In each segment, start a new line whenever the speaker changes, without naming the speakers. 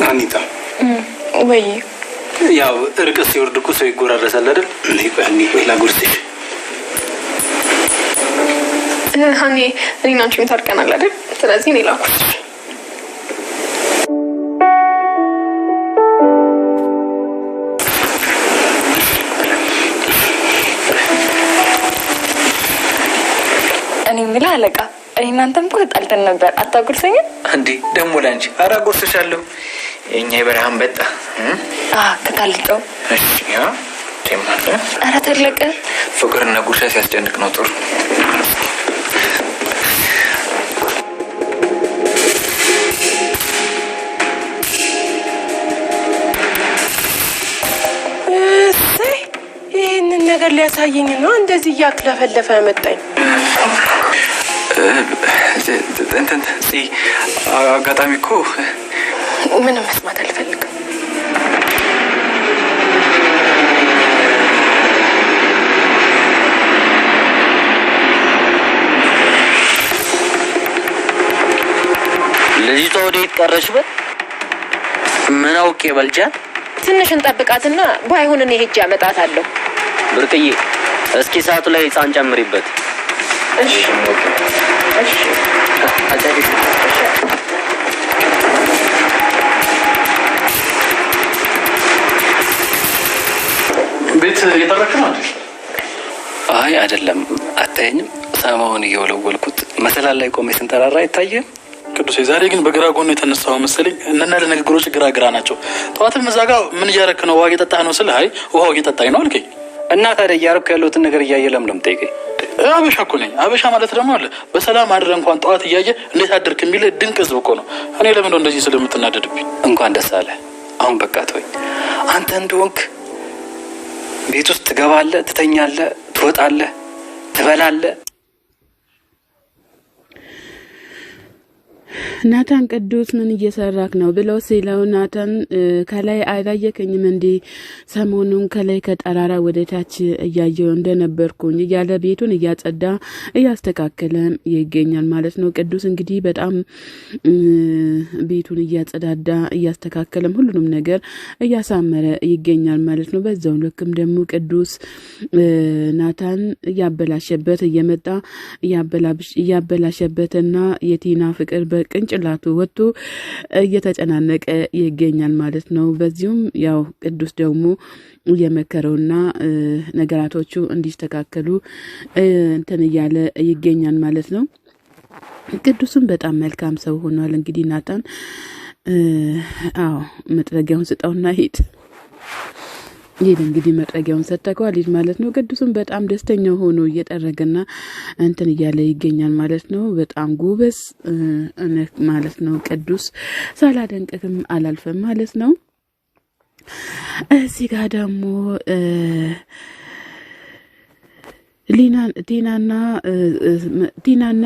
አኒታ
ወይ
ያው እርቅስ ሲወርድ እኮ ሰው ይጎራረሳል አይደል? ቆይ ላጉርስሽ።
ሀኒ እኔና አንቺ ታርቀናል አይደል? ስለዚህ እኔ ላጉርስሽ።
እኔ ምላ አለቃ እናንተም እኮ ተጣልተን ነበር። አታጉርሰኝም
እንዴ? ደሞ ላንቺ አራጉርስሻለሁ። የኛ ይበራም በጣ
ተካልጠው
እሺ ያ ተማለ
አረ ተለቀ
ፍቅርና ጉርሻ ሲያስጨንቅ ነው ጥሩ።
ይሄንን ነገር ሊያሳየኝ ነው እንደዚህ ያክለፈለፈ መጣኝ።
እንትን አጋጣሚ እኮ
ምንም መስማት አልፈልግም።
ልጅቷ ወዴት ቀረሽበት? ምን አውቄ በልጃን
ትንሽ እንጠብቃትና ባይሆን እኔ ሄጄ አመጣታለሁ።
ብርቅዬ እስኪ ሰዓቱ ላይ ጻን ጨምሪበት።
እሺ እሺ
አዛዴ
ቤት እየተረከመ ነው?
አይ አይደለም፣ አታየኝም? ሰማውን እየወለወልኩት መሰላል ላይ ቆሜ ስንተራራ አይታየም?
ቅዱስ ዛሬ ግን በግራ ጎን የተነሳው መሰለኝ። እነና ለነገሮች ግራ ናቸው። ጠዋትም እዛ ጋር ምን እያረክ ነው? ውሃ እየጠጣህ ነው ስለ አይ ውሃው እየጠጣኝ ነው አልከኝ።
እና ታዲያ እያረኩ ያለሁትን ነገር እያየ ለምን ጠይቀኝ?
አበሻ እኮ ነኝ። አበሻ ማለት ደግሞ አለ በሰላም አድረ እንኳን ጠዋት እያየ እንዴት አድርክ የሚል ድንቅ ህዝብ እኮ ነው። እኔ ለምን ነው እንደዚህ ስለምትናደድብኝ?
እንኳን ደስ አለ። አሁን በቃ ተወኝ። አንተ እንደሆንክ ቤት ውስጥ ትገባለህ፣ ትተኛለህ፣ ትወጣለህ፣ ትበላለህ።
ናታን ቅዱስ ምን እየሰራክ ነው ብለው ሲለው ናታን ከላይ አላየከኝም እንዴ? ሰሞኑን ከላይ ከጠራራ ወደ ታች እያየው እንደነበርኩኝ እያለ ቤቱን እያጸዳ እያስተካከለ ይገኛል ማለት ነው። ቅዱስ እንግዲህ በጣም ቤቱን እያጸዳዳ እያስተካከለም ሁሉንም ነገር እያሳመረ ይገኛል ማለት ነው። በዛው ልክም ደግሞ ቅዱስ ናታን እያበላሸበት እየመጣ እያበላሸበትና የቲና ፍቅር በቅንጭላቱ ወጥቶ እየተጨናነቀ ይገኛል ማለት ነው። በዚሁም ያው ቅዱስ ደግሞ እየመከረውና ነገራቶቹ እንዲስተካከሉ እንትን እያለ ይገኛል ማለት ነው። ቅዱስም በጣም መልካም ሰው ሆኗል። እንግዲህ ናታን መጥረጊያውን ስጠውና ሂድ እንግዲህ መጥረጊያውን ሰጠቀው ሊድ ማለት ነው። ቅዱስም በጣም ደስተኛ ሆኖ እየጠረገና እንትን እያለ ይገኛል ማለት ነው። በጣም ጎበዝ ማለት ነው። ቅዱስ ሳላደንቅም አላልፈም ማለት ነው። እዚህ ጋር ደግሞ ቲናና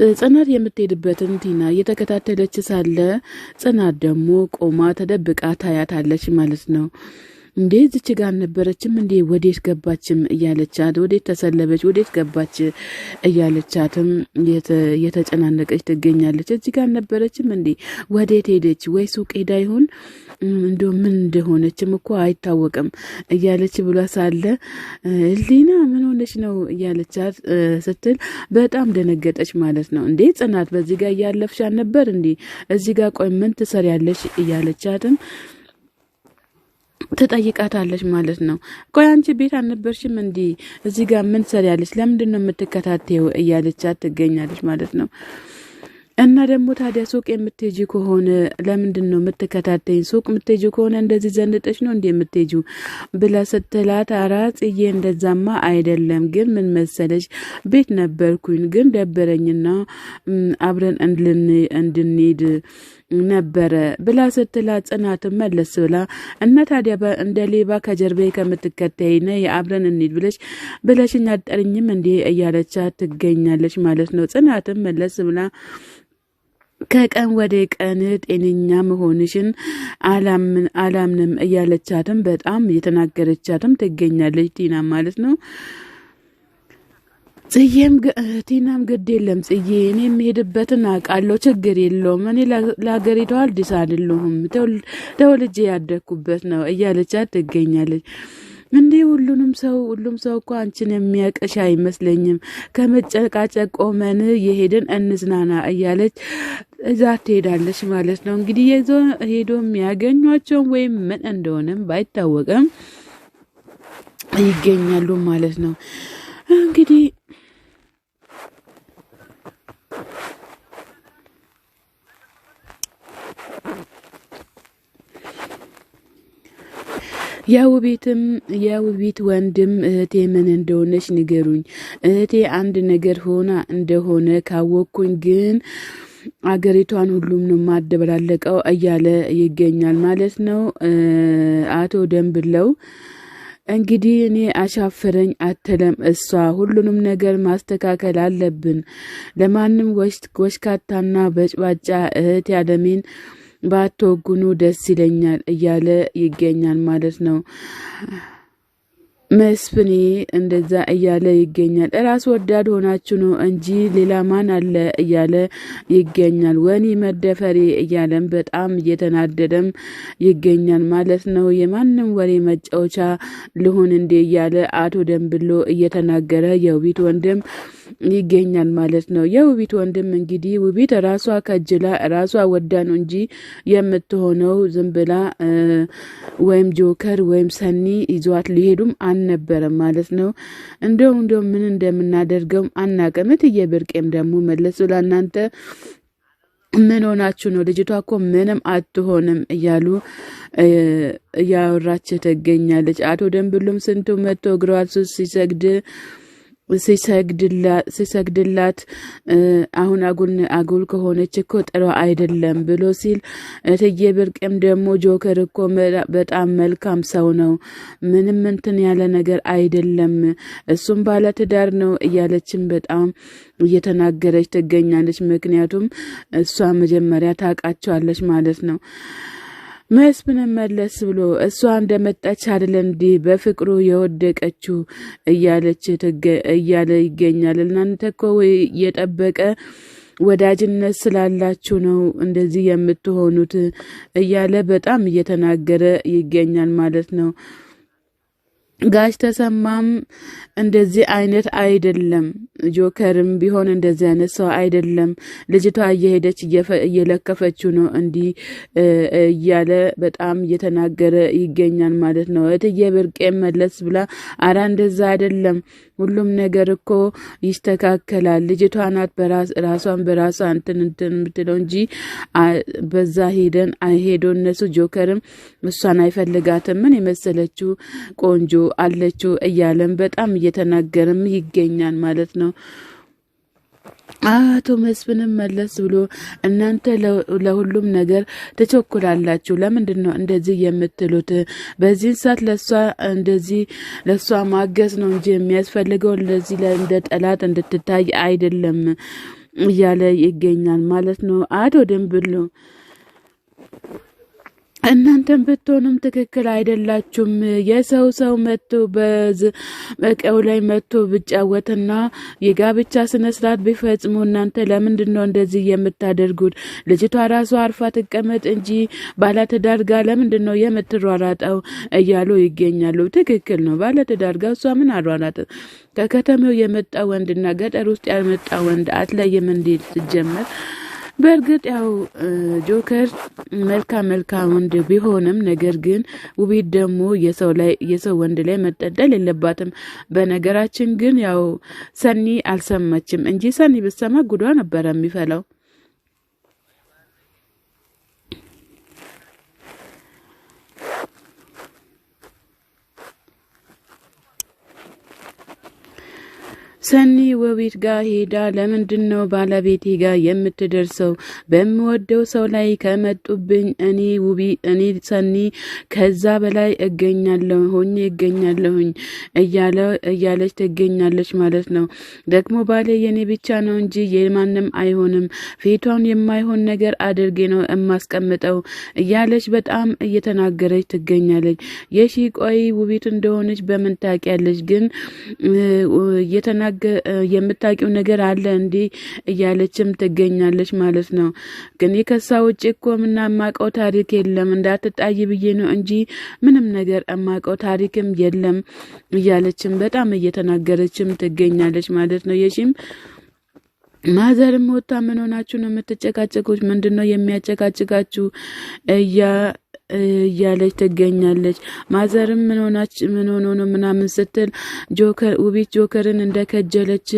ጽናት የምትሄድበትን ቲና እየተከታተለች ሳለ ጽናት ደግሞ ቆማ ተደብቃ ታያታለች ማለት ነው። እንዴ እዚች ጋር ነበረችም እንዴ ወዴት ገባችም እያለቻት ወዴት ተሰለበች ወዴት ገባች እያለቻትም የተጨናነቀች ትገኛለች። እዚህ ጋር ነበረችም እንዴ ወዴት ሄደች? ወይ ሱቅ ሄዳ ይሆን? እንደው ምን እንደሆነችም እኮ አይታወቅም እያለች ብሏ ሳለ ሊና ምን ሆነች ነው እያለቻት ስትል በጣም ደነገጠች ማለት ነው። እንዴ ጽናት በዚህ ጋር እያለፍሽ ነበር እንዴ? እዚህ ጋር ቆይ ምን ትሰሪያለሽ? እያለቻትም ትጠይቃታለች ማለት ነው። ቆይ አንቺ ቤት አልነበርሽም እንዴ? እዚህ ጋር ምን ትሰሪያለሽ? ለምንድን ነው የምትከታተይው? እያለቻት ትገኛለች ማለት ነው። እና ደግሞ ታዲያ ሱቅ የምትሄጂ ከሆነ ለምንድን ነው የምትከታተይኝ? ሱቅ የምትሄጂ ከሆነ እንደዚህ ዘንጠሽ ነው እንዴ የምትሄጂው? ብላ ስትላት አራጽዬ እንደዛማ አይደለም፣ ግን ምን መሰለሽ ቤት ነበርኩኝ፣ ግን ደበረኝና አብረን እንድንሄድ ነበረ ብላ ስትላት ጽናትን መለስ ብላ እና ታዲያ እንደ ሌባ ከጀርባዬ ከምትከተይ ነይ አብረን እንሂድ ብለሽኝ አጠርኝም እንዴ እያለቻት ትገኛለች ማለት ነው። ጽናትን መለስ ብላ ከቀን ወደ ቀን ጤነኛ መሆንሽን አላምንም እያለቻትም በጣም እየተናገረቻትም ትገኛለች ቲና ማለት ነው። ጽዬም ቲናም ግድ የለም ጽዬ እኔ የምሄድበትን አውቃለሁ ችግር የለውም እኔ ለሀገሪቷ አዲስ አይደለሁም ተወልጄ ያደግኩበት ነው እያለቻት ትገኛለች። እንዴ ሁሉም ሰው እኮ አንቺን የሚያቀሽ አይመስለኝም ከመጨቃጨቅ ቆመን የሄድን እንዝናና እያለች እዛ ትሄዳለች ማለት ነው። እንግዲህ ሄዶ የሚያገኟቸው ወይም ምን እንደሆነም ባይታወቅም ይገኛሉ ማለት ነው። እንግዲህ የውቢት ወንድም እህቴ ምን እንደሆነች ንገሩኝ። እህቴ አንድ ነገር ሆና እንደሆነ ካወቅኩኝ ግን አገሪቷን ሁሉም ነው ማደበላለቀው እያለ ይገኛል ማለት ነው። አቶ ደንብለው እንግዲህ እኔ አሻፈረኝ አትለም እሷ ሁሉንም ነገር ማስተካከል አለብን። ለማንም ወሽካታና በጭባጫ እህት ያለሜን ባትወጉኑ ደስ ይለኛል እያለ ይገኛል ማለት ነው። መስፍኔ እንደዛ እያለ ይገኛል። ራስ ወዳድ ሆናችሁ ነው እንጂ ሌላ ማን አለ እያለ ይገኛል። ወኒ መደፈሬ እያለም በጣም እየተናደደም ይገኛል ማለት ነው። የማንም ወሬ መጫወቻ ልሁን እንዴ እያለ አቶ ደንብሎ እየተናገረ የውቢት ወንድም ይገኛል ማለት ነው። የውቢት ወንድም እንግዲህ ውቢት ራሷ ከጅላ ራሷ ወዳ ነው እንጂ የምትሆነው ዝም ብላ ወይም ጆከር ወይም ሰኒ ይዟት ሊሄዱም አልነበረም ማለት ነው። እንደው ምን እንደምናደርገው አናቀም። እየብርቄም ደግሞ መለስ ብላ እናንተ ምን ሆናችሁ ነው? ልጅቷ እኮ ምንም አትሆንም እያሉ እያወራች ትገኛለች። አቶ ደንብሉም ስንቱ መቶ እግሯ ሲሰግድላት አሁን አጉል ከሆነች እኮ ጥሩ አይደለም ብሎ ሲል እትዬ ብርቅም ደግሞ ጆከር እኮ በጣም መልካም ሰው ነው፣ ምንም እንትን ያለ ነገር አይደለም፣ እሱም ባለ ትዳር ነው እያለችን በጣም እየተናገረች ትገኛለች። ምክንያቱም እሷ መጀመሪያ ታውቃቸዋለች ማለት ነው። መስፍንም መለስ ብሎ እሷ እንደመጣች አይደል እንዴ በፍቅሩ የወደቀችው እያለ ይገኛል። እናንተ እኮ የጠበቀ ወዳጅነት ስላላችሁ ነው እንደዚህ የምትሆኑት እያለ በጣም እየተናገረ ይገኛል ማለት ነው። ጋሽ ተሰማም እንደዚህ አይነት አይደለም፣ ጆከርም ቢሆን እንደዚህ አይነት ሰው አይደለም፣ ልጅቷ እየሄደች እየለከፈችው ነው እንዲህ እያለ በጣም እየተናገረ ይገኛል ማለት ነው። እትዬ ብርቄ መለስ ብላ አራ እንደዛ አይደለም፣ ሁሉም ነገር እኮ ይስተካከላል፣ ልጅቷ ናት ራሷን በራሷ እንትን የምትለው እንጂ በዛ ሄዶ እነሱ ጆከርም እሷን አይፈልጋትም፣ ምን የመሰለችው ቆንጆ አለችው እያለም በጣም እየተናገረም ይገኛል ማለት ነው። አቶ መስፍንም መለስ ብሎ እናንተ ለሁሉም ነገር ትቸኩላላችሁ፣ ለምንድን ነው እንደዚህ የምትሉት? በዚህ ሰዓት ለሷ ማገዝ ነው እንጂ የሚያስፈልገው ለዚህ እንደ ጠላት እንድትታይ አይደለም እያለ ይገኛል ማለት ነው። አቶ ደንብሎ እናንተም ብትሆኑም ትክክል አይደላችሁም። የሰው መጥቶ በቀው ላይ መጥቶ ብጫወትና የጋብቻ ስነ ስርዓት ቢፈጽሙ እናንተ ለምንድን ነው እንደዚህ የምታደርጉት? ልጅቷ ራሷ አርፋ ትቀመጥ እንጂ ባለትዳር ጋር ለምንድን ነው የምትሯሯጠው እያሉ ይገኛሉ። ትክክል ነው። ባለትዳር ጋር እሷ ምን አሯሯጥ? ከከተማው የመጣ ወንድና ገጠር ውስጥ ያመጣ ወንድ አትለይም እንዴ ሲጀመር? በእርግጥ ያው ጆከር መልካም ወንድ ቢሆንም ነገር ግን ውቢት ደግሞ የሰው ወንድ ላይ መጠደል የለባትም። በነገራችን ግን ያው ሰኒ አልሰማችም እንጂ ሰኒ ብትሰማ ጉዷ ነበር የሚፈላው። ሰኒ ውቢት ጋር ሄዳ ለምንድን ነው ባለቤቴ ጋር የምትደርሰው? በምወደው ሰው ላይ ከመጡብኝ እኔ ሰኒ ከዛ በላይ እገኛለሁኝ እያለች ትገኛለች ማለት ነው። ደግሞ ባሌ የኔ ብቻ ነው እንጂ የማንም አይሆንም፣ ፊቷን የማይሆን ነገር አድርጌ ነው የማስቀምጠው እያለች በጣም እየተናገረች ትገኛለች። የሺ ቆይ ውቢት እንደሆነች በምን ታውቂያለች? ግን የምታውቂው ነገር አለ እንዴ እያለችም ትገኛለች ማለት ነው። ግን ከሷ ውጭ እኮ የማውቀው ታሪክ የለም እንዳትጣይ ብዬ ነው እንጂ ምንም ነገር የማውቀው ታሪክም የለም እያለችም በጣም እየተናገረችም ትገኛለች ማለት ነው። የሺም ማዘርም ወጣ ምን ሆናችሁ ነው የምትጨቃጨቁት? ምንድነው የሚያጨቃጭቃችሁ እያለች ትገኛለች። ማዘርም ምን ሆኖ ነው ምናምን ስትል ውቢት ጆከርን እንደከጀለች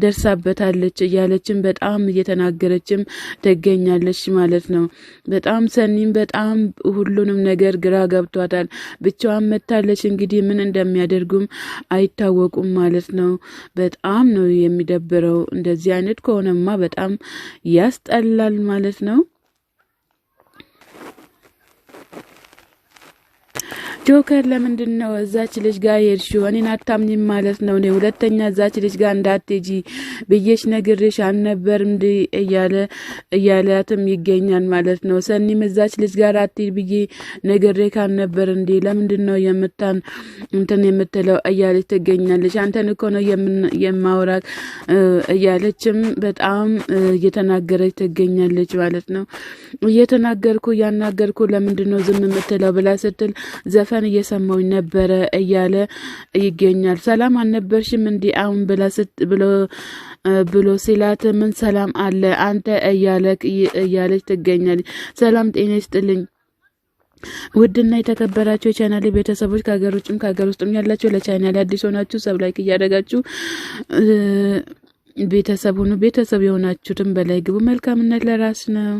ደርሳበታለች እያለችም በጣም እየተናገረችም ትገኛለች ማለት ነው። በጣም ሰኒም በጣም ሁሉንም ነገር ግራ ገብቷታል። ብቻዋን መታለች። እንግዲህ ምን እንደሚያደርጉም አይታወቁም ማለት ነው። በጣም ነው የሚደብረው። እንደዚህ አይነት ከሆነማ በጣም ያስጠላል ማለት ነው። ጆከር ለምንድን ነው እዛች ልጅ ጋር ሄድሽው? እኔን አታምኝም ማለት ነው። እኔ ሁለተኛ እዛች ልጅ ጋር እንዳትሄጂ ብዬሽ ነግሬሽ አልነበር እንዴ እያላትም ይገኛል ማለት ነው። ሰኒም እዛች ልጅ ጋር አትሄድ ብዬ ነግሬሽ አልነበር እንዴ ለምንድን ነው እንትን የምትለው እያለች ትገኛለች። አንተን እኮ ነው የማወራክ እያለችም በጣም እየተናገረች ትገኛለች ማለት ነው። እያናገርኩ ለምንድን ነው ዝም የምትለው ብላ ስትል ዘፈን እየሰማው ነበረ እያለ ይገኛል። ሰላም አልነበርሽም እንዴ አሁን ብሎ ሲላት ምን ሰላም አለ አንተ እያለች ትገኛለች። ሰላም ጤና ይስጥልኝ ውድና የተከበራችሁ የቻናሌ ቤተሰቦች ከሀገር ውጭም ከሀገር ውስጥም ያላችሁ ለቻናሌ አዲስ ሆናችሁ ሰብ ላይክ እያደረጋችሁ ቤተሰብ የሆናችሁትን በላይ ግቡ። መልካምነት ለራስ ነው።